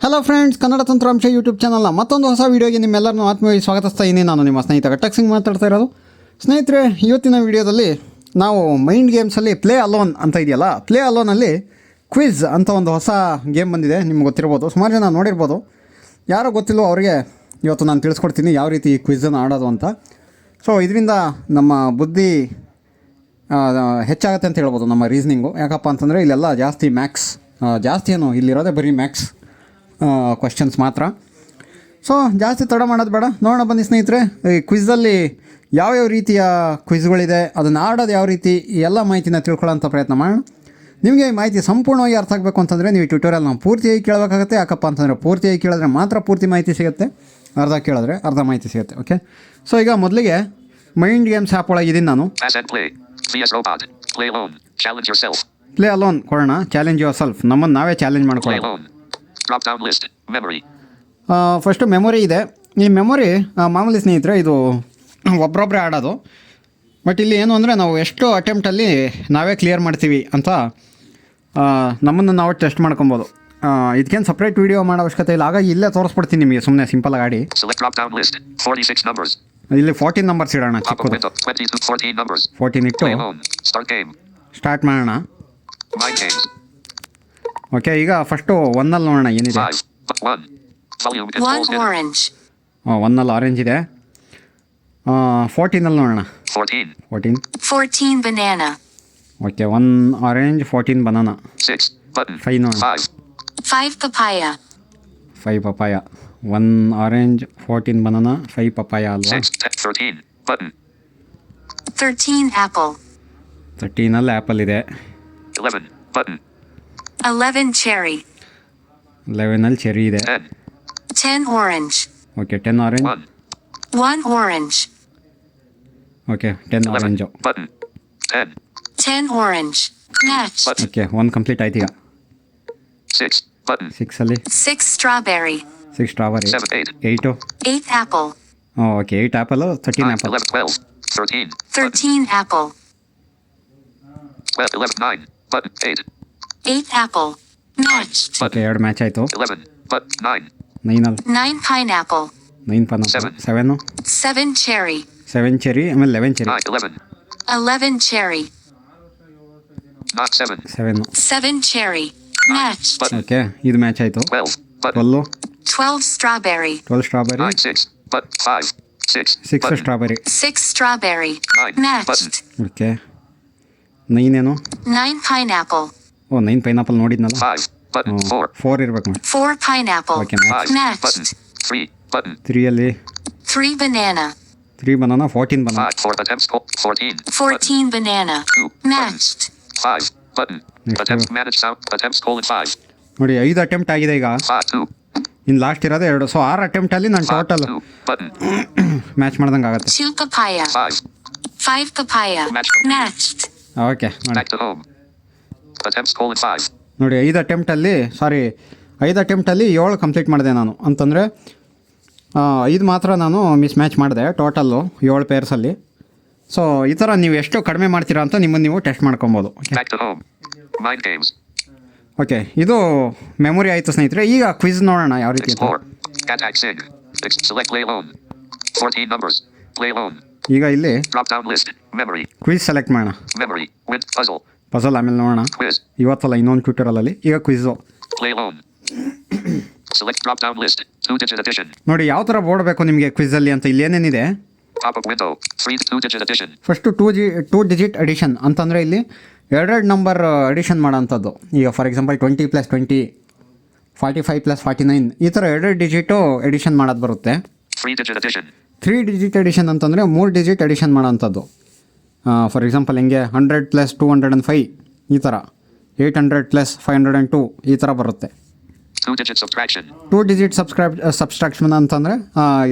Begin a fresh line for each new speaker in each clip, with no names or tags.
Hello friends, Kannada ತಂತ್ರಾಂಶ YouTube ಚಾನಲ್ನ ಮತ್ತೊಂದು ಹೊಸ ವೀಡಿಯೋಗೆ ನಿಮ್ಮೆಲ್ಲರನ್ನು ಆತ್ಮೀಯವಾಗಿ ಸ್ವಾಗತಿಸ್ತಾ ಇದ್ದೀನಿ. ನಾನು ನಿಮ್ಮ ಸ್ನೇಹಿತ ಟಕ್ ಸಿಂಗ್ ಮಾತಾಡ್ತಾ ಇರೋದು. ಸ್ನೇಹಿತರೆ, ಇವತ್ತಿನ ವೀಡಿಯೋದಲ್ಲಿ ನಾವು ಮೈಂಡ್ ಗೇಮ್ಸಲ್ಲಿ ಪ್ಲೇ ಅಲೋನ್ ಅಂತ ಇದೆಯಲ್ಲ, ಪ್ಲೇ ಅಲೋನಲ್ಲಿ ಕ್ವಿಝ್ ಅಂತ ಒಂದು ಹೊಸ ಗೇಮ್ ಬಂದಿದೆ. ನಿಮ್ಗೆ ಗೊತ್ತಿರ್ಬೋದು, ಸುಮಾರು ಜನ ನೋಡಿರ್ಬೋದು. ಯಾರೋ ಗೊತ್ತಿಲ್ಲವೋ ಅವರಿಗೆ ಇವತ್ತು ನಾನು ತಿಳಿಸ್ಕೊಡ್ತೀನಿ ಯಾವ ರೀತಿ ಈ ಕ್ವಿಝನ್ನು ಆಡೋದು ಅಂತ. ಸೊ ಇದರಿಂದ ನಮ್ಮ ಬುದ್ಧಿ ಹೆಚ್ಚಾಗುತ್ತೆ ಅಂತ ಹೇಳ್ಬೋದು, ನಮ್ಮ ರೀಸ್ನಿಂಗು. ಯಾಕಪ್ಪ ಅಂತಂದರೆ ಇಲ್ಲೆಲ್ಲ ಜಾಸ್ತಿ ಮ್ಯಾಕ್ಸ್, ಜಾಸ್ತಿ ಏನು ಇಲ್ಲಿರೋದೇ ಬರೀ ಮ್ಯಾಕ್ಸ್ ಕ್ವೆಶ್ಚನ್ಸ್ ಮಾತ್ರ. ಸೊ ಜಾಸ್ತಿ ತಡ ಮಾಡೋದು ಬೇಡ, ನೋಡೋಣ ಬನ್ನಿ ಸ್ನೇಹಿತರೆ. ಈ ಕ್ವಿಝಲ್ಲಿ ಯಾವ್ಯಾವ ರೀತಿಯ ಕ್ವಿಝ್ಗಳಿದೆ, ಅದನ್ನು ಆಡೋದು ಯಾವ ರೀತಿ, ಈ ಎಲ್ಲ ಮಾಹಿತಿನ ತಿಳ್ಕೊಳ್ಳೋಂಥ ಪ್ರಯತ್ನ ಮಾಡೋಣ. ನಿಮಗೆ ಈ ಮಾಹಿತಿ ಸಂಪೂರ್ಣವಾಗಿ ಅರ್ಥ ಆಗಬೇಕು ಅಂತಂದರೆ ನೀವು ಟ್ಯೂಟೋರಿಯಲ್ ನಾವು ಪೂರ್ತಿಯಾಗಿ ಕೇಳಬೇಕಾಗುತ್ತೆ. ಯಾಕಪ್ಪ ಅಂತಂದರೆ ಪೂರ್ತಿಯಾಗಿ ಕೇಳಿದ್ರೆ ಮಾತ್ರ ಪೂರ್ತಿ ಮಾಹಿತಿ ಸಿಗುತ್ತೆ, ಅರ್ಧ ಕೇಳಿದ್ರೆ ಅರ್ಧ ಮಾಹಿತಿ ಸಿಗುತ್ತೆ. ಓಕೆ, ಸೊ ಈಗ ಮೊದಲಿಗೆ ಮೈಂಡ್ ಗೇಮ್ಸ್ ಆ್ಯಪ್ ಒಳಗಿದ್ದೀನಿ ನಾನು. ಪ್ಲೇ ಅಲೋನ್ ಕೊಡೋಣ. ಚಾಲೆಂಜ್ ಯುವರ್ ಸೆಲ್ಫ್, ನಮ್ಮನ್ನು ನಾವೇ ಚಾಲೆಂಜ್ ಮಾಡ್ಕೊಳ್ಳೋಣ. ಫಸ್ಟು ಮೆಮೊರಿ ಇದೆ. ಈ ಮೆಮೊರಿ ಮಾಮೂಲಿ ಸ್ನೇಹಿತರೆ, ಇದು ಒಬ್ಬರೊಬ್ಬರೇ ಆಡೋದು. ಬಟ್ ಇಲ್ಲಿ ಏನು ಅಂದರೆ ನಾವು ಎಷ್ಟು ಅಟೆಂಪ್ಟಲ್ಲಿ ನಾವೇ ಕ್ಲಿಯರ್ ಮಾಡ್ತೀವಿ ಅಂತ ನಮ್ಮನ್ನು ನಾವು ಟೆಸ್ಟ್ ಮಾಡ್ಕೊಬೋದು. ಇದಕ್ಕೇನು ಸಪ್ರೇಟ್ ವೀಡಿಯೋ ಮಾಡೋ ಅವಶ್ಯಕತೆ ಇಲ್ಲ. ಹಾಗಾಗಿ ಇಲ್ಲೇ ತೋರಿಸ್ಬಿಡ್ತೀನಿ ನಿಮಗೆ, ಸುಮ್ಮನೆ ಸಿಂಪಲಾಗಿ ಆಡಿ. ಇಲ್ಲಿ 14 ನಂಬರ್ಸ್ ಇಡೋಣ, ಚಿಕ್ಕದು 14 ಇಟ್ಟು ಸ್ಟಾರ್ಟ್ ಮಾಡೋಣ. ಓಕೆ, ಈಗ ಫಸ್ಟು ಒನ್ನಲ್ಲಿ ನೋಡೋಣ ಏನಿದೆ. ಒನ್ನಲ್ಲಿ ಆರೆಂಜ್ ಇದೆ. 14ನಲ್ಲಿ ನೋಡೋಣ. 14
banana.
Okay, 1 orange, 14 banana. 5 ನೋಡೋಣ.
5 papaya.
5 papaya. 1 orange, 14 banana, 5 papaya ಅಲ್ವಾ?
13 apple.
13ನಲ್ಲಿ ಆ್ಯಪಲ್ ಇದೆ.
11 cherry.
11ನಲ್ಲಿ ಚೆರಿ ಇದೆ.
10 orange.
Okay, 10 orange.
1 orange.
Okay, 10 orange.
10 orange. Match.
Okay, 1 complete ಆಯ್ತು. ಈಗ 6ಅಲ್ಲಿ
6 strawberry.
6 strawberry.
8 apple.
Okay, 8 apple. 13 apple.
13 apple. 8 apple. Matched.
Okay, 2 match ಆಯಿತು. 9ಅಲ್ಲಿ
9 pineapple.
9 ಪನ. 7
7 cherry.
7 cherry, ಆಮೇಲೆ 11 cherry.
11 cherry.
7.
7 cherry. Matched.
Okay, ಇದು match ಆಯಿತು.
12 strawberry.
12 strawberry. 6 strawberry.
6 strawberry. Matched.
Okay, 9 ಏನು?
9 pineapple.
9 pineapple ನೋಡಿದ್ನಲ್ಲ. 4 ಇರ್ಬೇಕು ನೋಡಿ.
4 pineapple.
Okay,
Matched.
3ಅಲ್ಲಿ
3 banana.
3 banana, 14 banana.
14 banana. Matched.
ನೋಡಿ, 5 attempt ಆಗಿದೆ ಈಗ. ಇನ್ನು ಲಾಸ್ಟ್ ಇರೋದು 2. ಸೊ 6 ಅಟೆಂಪ್ಟಲ್ಲಿ ನಾನು ಟೋಟಲ್ ಮ್ಯಾಚ್ ಮಾಡ್ದಂಗೆ ಆಗುತ್ತೆ.
2 papaya. 5 papaya. Matched.
ಓಕೆ, ನೋಡಿ 5 ಅಟೆಂಪ್ಟಲ್ಲಿ 7 ಕಂಪ್ಲೀಟ್ ಮಾಡಿದೆ ನಾನು. ಅಂತಂದರೆ 5 ಮಾತ್ರ ನಾನು ಮಿಸ್ ಮ್ಯಾಚ್ ಮಾಡಿದೆ, ಟೋಟಲ್ಲು 7 ಪೇರ್ಸಲ್ಲಿ. ಸೊ ಈ ಥರ ನೀವು ಎಷ್ಟು ಕಡಿಮೆ ಮಾಡ್ತೀರಾ ಅಂತ ನಿಮ್ಮನ್ನು ನೀವು ಟೆಸ್ಟ್ ಮಾಡ್ಕೊಬೋದು. ಓಕೆ, ಇದು ಮೆಮೊರಿ ಆಯಿತು ಸ್ನೇಹಿತರೆ. ಈಗ ಕ್ವಿಝ್ ನೋಡೋಣ ಯಾವ ರೀತಿ. ಈಗ ಇಲ್ಲಿ ಕ್ವಿಝ್ ಸೆಲೆಕ್ಟ್ ಮಾಡೋಣ. ಪಜಲ್ ಆಮೇಲೆ ನೋಡೋಣ. ಇವತ್ತಲ್ಲ, ಇನ್ನೊಂದು ಟ್ಯೂಟೋರಿಯಲಲ್ಲಿ. ಈಗ ಕ್ವಿಝು ನೋಡಿ ಯಾವ ಥರ ಬೋರ್ಡ್ ಬೇಕು ನಿಮಗೆ ಕ್ವಿಝಲ್ಲಿ ಅಂತ. ಇಲ್ಲಿ ಏನೇನಿದೆ, ಫಸ್ಟು 2 ಡಿಜಿಟ್ ಅಡಿಷನ್ ಅಂತಂದರೆ ಇಲ್ಲಿ 2 ನಂಬರ್ ಅಡಿಷನ್ ಮಾಡೋಂಥದ್ದು. ಈಗ ಫಾರ್ ಎಕ್ಸಾಂಪಲ್ 20 + 20, 45 + 49, ಈ ಥರ 2 ಡಿಜಿಟು ಎಡಿಷನ್ ಮಾಡೋದು ಬರುತ್ತೆ. 3 ಡಿಜಿಟ್ ಅಡಿಷನ್ ಅಂತಂದರೆ 3 ಡಿಜಿಟ್ ಅಡಿಷನ್ ಮಾಡೋಂಥದ್ದು. ಫಾರ್ ಎಕ್ಸಾಂಪಲ್ ಹಿಂಗೆ 100 + 205, ಈ ಥರ 800 + 502, ಈ ಥರ ಬರುತ್ತೆ. 2 ಡಿಜಿಟ್ ಸಬ್ಸ್ಟ್ರಾಕ್ಷನ್ ಅಂತಂದರೆ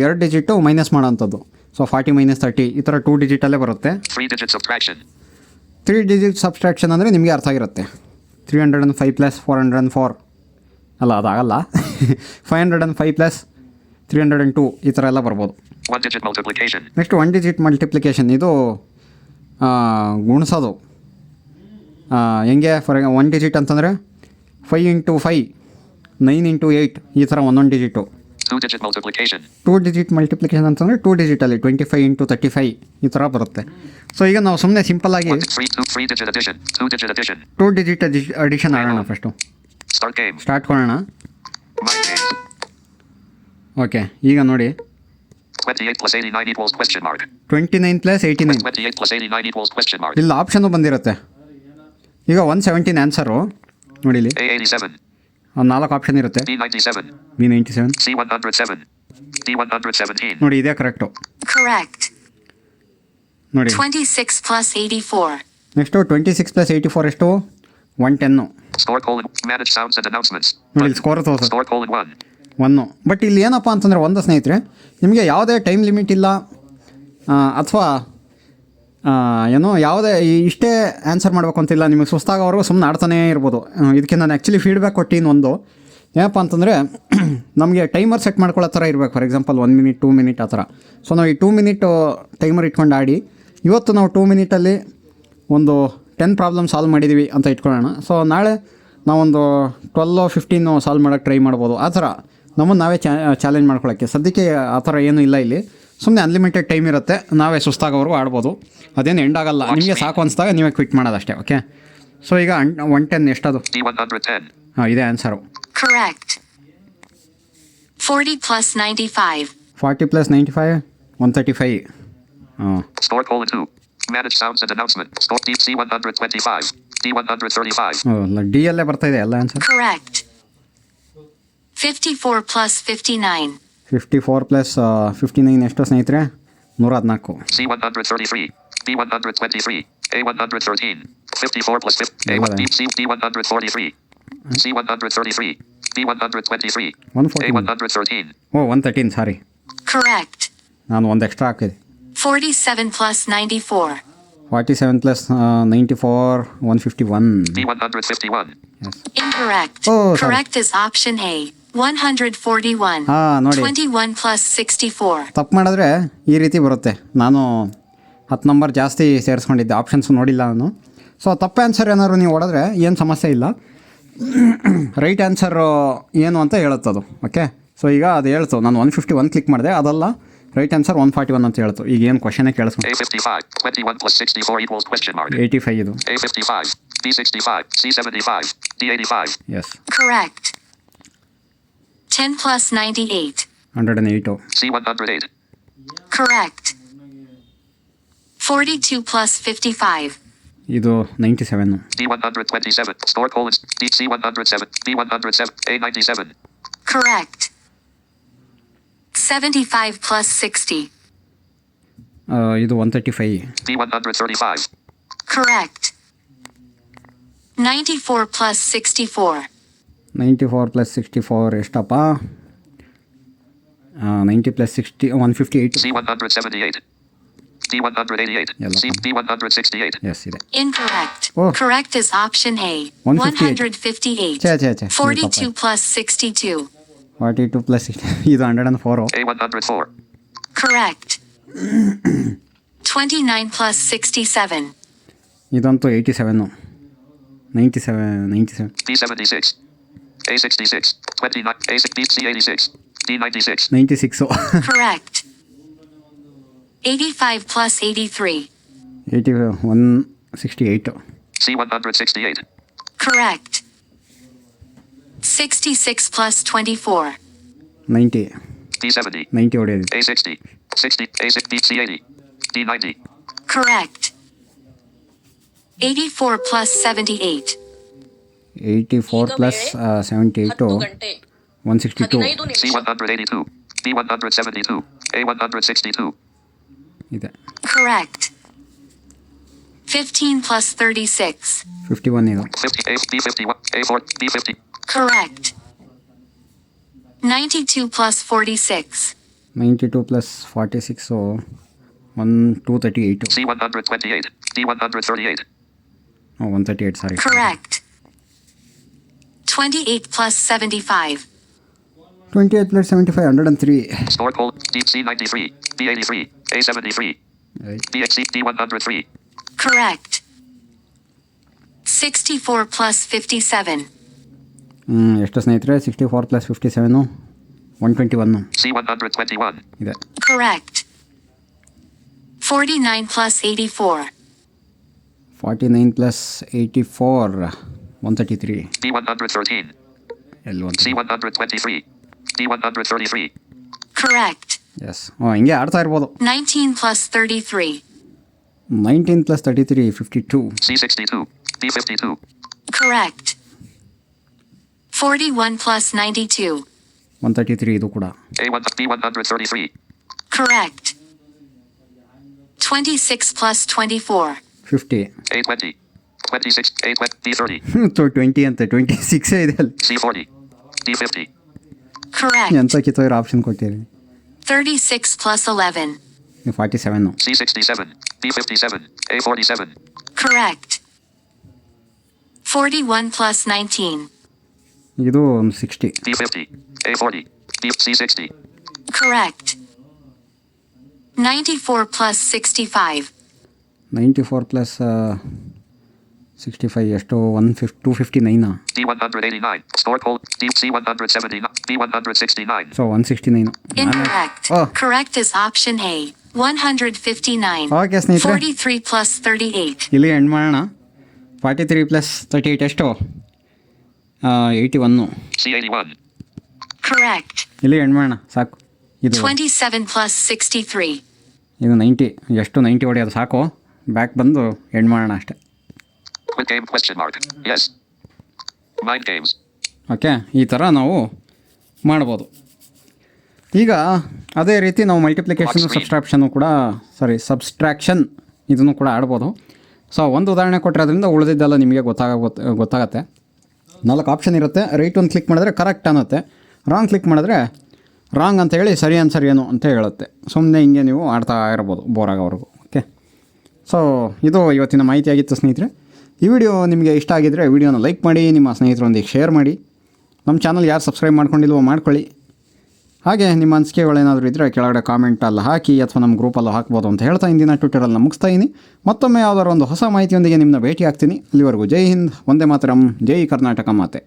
2 ಡಿಜಿಟು ಮೈನಸ್ ಮಾಡೋಂಥದ್ದು. ಸೊ 40 - 30, ಈ ಥರ 2 ಡಿಜಿಟಲ್ಲೇ ಬರುತ್ತೆ. 3 ಡಿಜಿಟ್ ಸಬ್ಸ್ಟ್ರಾಕ್ಷನ್ ಅಂದರೆ ನಿಮಗೆ ಅರ್ಥ ಆಗಿರುತ್ತೆ. 305 + 404 ಅಲ್ಲ, ಅದಾಗಲ್ಲ. 505 + 302, ಈ ಥರ ಎಲ್ಲ ಬರ್ಬೋದು. ನೆಕ್ಸ್ಟ್ 1 ಡಿಜಿಟ್ ಮಲ್ಟಿಪ್ಲಿಕೇಶನ್, ಇದು ಗುಣಿಸೋದು. ಹೆಂಗೆ, ಫಾರ್ 1 ಡಿಜಿಟ್ ಅಂತಂದರೆ 5 × 5 9 ಇಂಟು 8 ಈ ಥರ ಒಂದೊಂದು digit.
2-digit multiplication.
2 digit multiplication ಅಂತಂದರೆ 2 ಡಿಜಿಟಲ್ಲಿ 25 ಇಂಟು 35 ಈ ಥರ ಬರುತ್ತೆ. ಸೊ ಈಗ ನಾವು ಸುಮ್ಮನೆ ಸಿಂಪಲ್ಲಾಗಿ
3-digit addition. 2-digit addition.
2 digit addition ಆಡೋಣ ಫಸ್ಟು.
Start game.
ಸ್ಟಾರ್ಟ್ ಕೊಡೋಣ.
Mind games.
ಓಕೆ, ಈಗ ನೋಡಿ
28 plus 89 equals question mark.
29 plus 89
28 plus 89 equals question mark.
ಇಲ್ಲಿ ಆಪ್ಷನ್ನು ಬಂದಿರುತ್ತೆ. ಈಗ 117 ಆನ್ಸರು ನೋಡಿ, ಇಲ್ಲಿ
A87.
4 ಆಪ್ಷನ್ ಇರುತ್ತೆ.
B97.
B97
C107. D117.
ನೋಡಿ, ಇದೇ ಕರೆಕ್ಟು.
Correct.
ನೋಡಿ
26 plus 84.
ನೆಕ್ಸ್ಟು 26 ಪ್ಲಸ್ 84 ಎಷ್ಟು? 110.
Score colon. Manage sounds and announcements.
ನೋಡಿ, ಇಲ್ಲಿ ಸ್ಕೋರ್ ತೋರಿಸ
Score colon 1.
1. ಬಟ್ ಇಲ್ಲಿ ಏನಪ್ಪ ಅಂತಂದರೆ ಒಂದು ಸ್ನೇಹಿತರೆ, ನಿಮಗೆ ಯಾವುದೇ ಟೈಮ್ ಲಿಮಿಟ್ ಇಲ್ಲ ಅಥವಾ ಏನೋ ಯಾವುದೇ ಇಷ್ಟೇ ಆನ್ಸರ್ ಮಾಡಬೇಕು ಅಂತಿಲ್ಲ. ನಿಮಗೆ ಸುಸ್ತಾಗೋವರೆಗೂ ಸುಮ್ಮನೆ ಆಡ್ತಾನೇ ಇರ್ಬೋದು. ಇದಕ್ಕೆ ನಾನು ಆ್ಯಕ್ಚುಲಿ ಫೀಡ್ಬ್ಯಾಕ್ ಕೊಟ್ಟಿನ ಒಂದು ಏನಪ್ಪ ಅಂತಂದರೆ ನಮಗೆ ಟೈಮರ್ ಸೆಟ್ ಮಾಡ್ಕೊಳ್ಳೋ ಥರ ಇರಬೇಕು. ಫಾರ್ ಎಕ್ಸಾಂಪಲ್ 1 ಮಿನಿಟ್ 2 ಮಿನಿಟ್ ಆ ಥರ. ಸೊ ನಾವು ಈ 2 ಮಿನಿಟ್ ಟೈಮರ್ ಇಟ್ಕೊಂಡು ಆಡಿ ಇವತ್ತು ನಾವು 2 ಮಿನಿಟಲ್ಲಿ ಒಂದು 10 ಪ್ರಾಬ್ಲಮ್ ಸಾಲ್ವ್ ಮಾಡಿದ್ದೀವಿ ಅಂತ ಇಟ್ಕೊಳ್ಳೋಣ. ಸೊ ನಾಳೆ ನಾವೊಂದು 12-15 ಸಾಲ್ವ್ ಮಾಡೋಕ್ಕೆ ಟ್ರೈ ಮಾಡ್ಬೋದು. ಆ ಥರ ನಮ್ಮನ್ನು ನಾವೇ ಚಾಲೆಂಜ್ ಮಾಡ್ಕೊಳ್ಳೋಕ್ಕೆ. ಸದ್ಯಕ್ಕೆ ಆ ಥರ ಏನೂ ಇಲ್ಲ ಇಲ್ಲಿ. ಸುಮ್ಮನೆ ಅನ್ಲಿಮಿಟೆಡ್ ಟೈಮ್ ಇರುತ್ತೆ, ನಾವೇ ಸುಸ್ತಾಗೋವರೆಗೂ ಆಡ್ಬೋದು. ಅದೇನು ಎಂಡ್ ಆಗಲ್ಲ. ನಿಮಗೆ ಸಾಕು ಅನಿಸ್ದಾಗ ನೀವೇ ಕ್ವಿಟ್ ಮಾಡೋದಷ್ಟೇ. ಓಕೆ, ಸೊ ಈಗ 110 ಎಷ್ಟದು?
D110.
ಹಾಂ, ಇದೇ ಆನ್ಸರು.
Correct. 40 plus 95.
40 ಪ್ಲಸ್ 95 135. ಹಾಂ,
Score colon 2. Manage sounds and announcement. Score C125. D135.
D ಅಲ್ಲೇ ಬರ್ತಾ ಇದೆ ಎಲ್ಲ ಆನ್ಸರ್.
Correct. 54 plus 59.
54 ಪ್ಲಸ್ 59 ಎಷ್ಟು ಸ್ನೇಹಿತರೆ? 114.
C133. D123. A113. 54 plus 50. A1 D143. C133. D123.
114.
A113.
ಓ 113, ಸಾರಿ,
Correct.
ನಾನು ಒಂದು ಎಕ್ಸ್ಟ್ರಾ ಹಾಕಿದೆ.
47 plus 94.
47 plus 94 151.
D151.
Yes.
Incorrect.
Oh, sorry.
Correct is option A. 141.
ಹಾಂ, ನೋಡಿ,
21 plus 64.
ತಪ್ಪು ಮಾಡಿದ್ರೆ ಈ ರೀತಿ ಬರುತ್ತೆ. ನಾನು 10 ನಂಬರ್ ಜಾಸ್ತಿ ಸೇರಿಸ್ಕೊಂಡಿದ್ದೆ, ಆಪ್ಷನ್ಸ್ ನೋಡಿಲ್ಲ ನಾನು. ಸೊ ತಪ್ಪು ಆನ್ಸರ್ ಏನಾದ್ರು ನೀವು ಹೊಡೆದ್ರೆ ಏನು ಸಮಸ್ಯೆ ಇಲ್ಲ. ರೈಟ್ ಆನ್ಸರ್ ಏನು ಅಂತ ಹೇಳುತ್ತದು. ಓಕೆ, ಸೊ ಈಗ ಅದು ಹೇಳ್ತು, ನಾನು 151 ಕ್ಲಿಕ್ ಮಾಡಿದೆ, ಅದಲ್ಲ ರೈಟ್ ಆನ್ಸರ್ 141 ಅಂತ ಹೇಳ್ತು. ಈಗ ಏನು ಕ್ವಶನೇ ಕೇಳಿಸ್ಕೊಂಡು
A55. 21 plus 64 equals question mark.
85 ಇದು.
A55. D65. C75. D85.
Yes.
Correct. 10 plus 98.
108.
C108.
Correct. 42 plus 55.
ಇದು 97.
D127. Score colon DC107. D107. A97.
Correct. 75 plus 60.
ಇದು 135.
D135.
Correct. 94 plus 64.
94 ಪ್ಲಸ್ 64 ಎಷ್ಟಪ್ಪ? 90 plus 60 158.
C178. D188.
Yellow.
D168.
Yes, ಇದೆ.
Incorrect.
Oh.
Correct is option A.
158.
158.
ಛೇ
42 plus 62.
42 plus 60 ಇದು 104.
A104.
Correct. 29 plus 67.
ಇದಂತೂ 87. 97.
D76. A66. 29. C86. D96.
96.
Correct. 85 plus 83.
168.
C168.
Correct. 66 plus 24.
90.
D70.
90 ಹೊಡೆಯೋದು.
A60. 60. A60. C80. D90.
Correct. 84 plus 78.
84 plus 78 162
C182. D172. A162.
ಇದೆ.
Correct. 15 plus 36.
51 ಇದು.
50. A D51. A4. D50.
Correct. 92 plus 46.
92 plus 46 238.
C128. D138.
138, sorry.
Correct. 28 plus 75.
28 plus 75 103.
Score call DC93. D83. A73. DXC D103.
Correct. 64 plus 57.
ಎಷ್ಟು ಸ್ನೇಹಿತರೆ 64 + 57 121
C121.
ಇದೆ.
Correct. 49 plus 84.
49 + 84 133.
D113.
ಎಲ್ಲಿ ಒಂದು
C123. D133.
Correct.
S ಹಿಂಗೆ ಆಡ್ತಾ ಇರ್ಬೋದು.
19 plus 33.
19 + 33 52.
C62. D52.
Correct. 41 plus 92.
133 ಇದು ಕೂಡ.
D133.
Correct. 26 plus 24.
50.
A20. 26. A20. D30.
20 ಅಂತೆ 26 ಇದೆ ಅಲ್ಲಿ.
C40. D50.
Correct.
ಎಂತ ಕಿತ್ತೋಗಿರೋ ಆಪ್ಷನ್ ಕೊಟ್ಟಿರಿ.
36 plus 11.
47.
C67. D57. A47.
Correct. 41 plus 19.
ಇದು 60.
D50. A40. C60.
Correct. 94 plus 65.
94 + 65 ಎಷ್ಟು 259.
D189. Score poll. C179. D169.
So 169.
Incorrect.
Oh.
Correct is option A. 159.
Okay ಸ್ನೇಹಿತರೆ
43 plus 38.
ಇಲ್ಲಿ end ಮಾಡೋಣ. 43 + 38 ಎಷ್ಟು 81.
C81.
Correct.
ಇಲ್ಲಿ end ಮಾಡೋಣ ಸಾಕು. ಇದು
27 plus 63.
ಇದು 90 ಎಷ್ಟು 90 ಹೊಡೆಯೋದು ಸಾಕು. ಬ್ಯಾಕ್ ಬಂದು ಎಂಡ್ ಮಾಡೋಣ ಅಷ್ಟೇ.
Quit game question mark. Yes. Mind games.
Okay ಈ ಥರ ನಾವು ಮಾಡ್ಬೋದು. ಈಗ ಅದೇ ರೀತಿ ನಾವು ಮಲ್ಟಿಪ್ಲಿಕೇಶನ್ ಸಬ್ಸ್ಟ್ರಾಕ್ಷನ್ ಇದನ್ನು ಕೂಡ ಆಡ್ಬೋದು. ಸೊ ಒಂದು ಉದಾಹರಣೆ ಕೊಟ್ಟರೆ ಅದರಿಂದ ಉಳಿದಿದ್ದೆಲ್ಲ ನಿಮಗೆ ಗೊತ್ತಾಗತ್ತೆ. 4 ಆಪ್ಷನ್ ಇರುತ್ತೆ. ರೈಟ್ ಒಂದು ಕ್ಲಿಕ್ ಮಾಡಿದ್ರೆ ಕರೆಕ್ಟ್ ಅನ್ನುತ್ತೆ, ರಾಂಗ್ ಕ್ಲಿಕ್ ಮಾಡಿದ್ರೆ ರಾಂಗ್ ಅಂತ ಹೇಳಿ ಸರಿ ಆನ್ಸರ್ ಏನು ಅಂತ ಹೇಳುತ್ತೆ. ಸುಮ್ಮನೆ ಹಿಂಗೆ ನೀವು ಆಡ್ತಾ ಇರ್ಬೋದು ಬೋರ್ ಆಗೋವರೆಗೂ. ಓಕೆ, ಸೊ ಇದು ಇವತ್ತಿನ ಮಾಹಿತಿಯಾಗಿತ್ತು ಸ್ನೇಹಿತರೆ. ಈ ವಿಡಿಯೋ ನಿಮಗೆ ಇಷ್ಟ ಆಗಿದ್ದರೆ ವಿಡಿಯೋನ ಲೈಕ್ ಮಾಡಿ, ನಿಮ್ಮ ಸ್ನೇಹಿತರೊಂದಿಗೆ ಶೇರ್ ಮಾಡಿ. ನಮ್ಮ ಚಾನಲ್ ಯಾರು ಸಬ್ಸ್ಕ್ರೈಬ್ ಮಾಡ್ಕೊಂಡಿಲ್ವೋ ಮಾಡ್ಕೊಳ್ಳಿ. ಹಾಗೆ ನಿಮ್ಮ ಅನಿಸಿಕೆಗಳೇನಾದರೂ ಇದ್ದರೆ ಕೆಳಗಡೆ ಕಾಮೆಂಟಲ್ಲಿ ಹಾಕಿ ಅಥವಾ ನಮ್ಮ ಗ್ರೂಪಲ್ಲೂ ಹಾಕ್ಬೋದು ಅಂತ ಹೇಳ್ತಾ ಇಂದಿನ ಟ್ವಿಟರಲ್ಲಿ ಮುಗಿಸ್ತಾ ಇದ್ದೀನಿ. ಮತ್ತೊಮ್ಮೆ ಯಾವುದಾದ್ರು ಒಂದು ಹೊಸ ಮಾಹಿತಿಯೊಂದಿಗೆ ನಿಮ್ಮನ್ನ ಭೇಟಿ ಆಗ್ತೀನಿ. ಅಲ್ಲಿವರೆಗೂ ಜೈ ಹಿಂದ್, ವಂದೇ ಮಾತರಂ, ಜೈ ಕರ್ನಾಟಕ ಮಾತೆ.